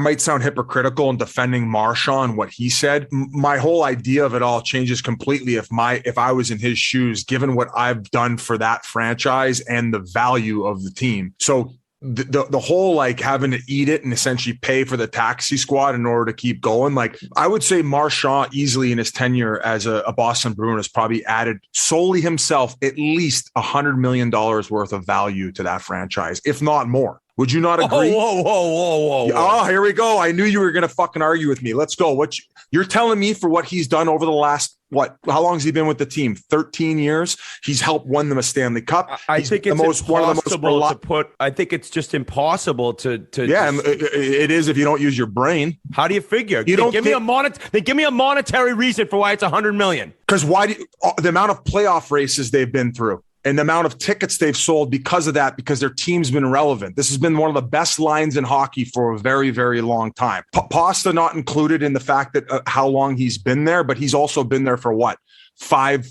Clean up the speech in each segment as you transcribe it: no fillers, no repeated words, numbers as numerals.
might sound hypocritical in defending Marchand, what he said. My whole idea of it all changes completely if I was in his shoes, given what I've done for that franchise and the value of the team. So the whole like having to eat it and essentially pay for the taxi squad in order to keep going. Like I would say Marchand easily in his tenure as a Boston Bruin has probably added solely himself at least $100 million worth of value to that franchise, if not more. Would you not agree? Whoa. Oh, here we go. I knew you were going to fucking argue with me. Let's go. You're telling me for what he's done over the last, how long has he been with the team? 13 years. He's helped win them a Stanley Cup. I think it's impossible to put. I think it's just impossible to. Yeah, it is if you don't use your brain. How do you figure? Give me a monetary reason for why it's $100 million. Because the amount of playoff races they've been through. And the amount of tickets they've sold because of that, because their team's been relevant. This has been one of the best lines in hockey for a very, very long time. Pasta not included in the fact that how long he's been there, but he's also been there for what? 5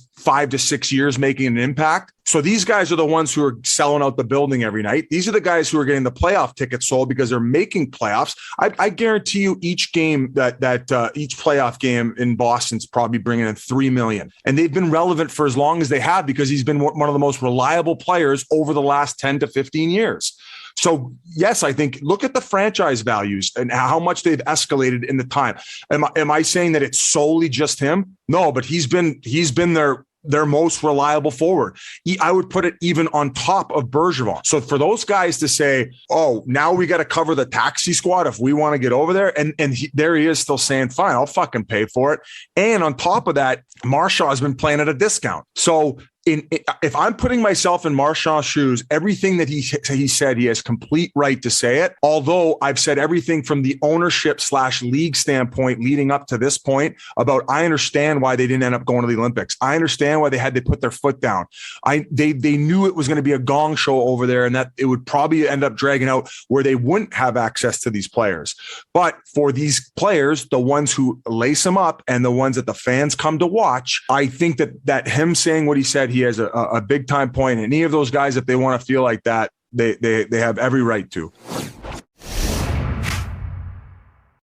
to 6 years making an impact. So these guys are the ones who are selling out the building every night. These are the guys who are getting the playoff tickets sold because they're making playoffs. I guarantee you each game that each playoff game in Boston's probably bringing in $3 million. And they've been relevant for as long as they have because he's been one of the most reliable players over the last 10 to 15 years. So, yes, I think look at the franchise values and how much they've escalated in the time. Am I saying that it's solely just him? No, but he's been their most reliable forward. I would put it even on top of Bergevin. So for those guys to say, oh, now we got to cover the taxi squad if we want to get over there. And there he is still saying, fine, I'll fucking pay for it. And on top of that, Marchand has been playing at a discount. So if I'm putting myself in Marchand's shoes, everything that he said, he has complete right to say it. Although I've said everything from the ownership / league standpoint leading up to this point about, I understand why they didn't end up going to the Olympics. I understand why they had to put their foot down. They knew it was going to be a gong show over there and that it would probably end up dragging out where they wouldn't have access to these players. But for these players, the ones who lace them up and the ones that the fans come to watch, I think that him saying what he said, he has a big time point. Any of those guys, if they want to feel like that, they have every right to.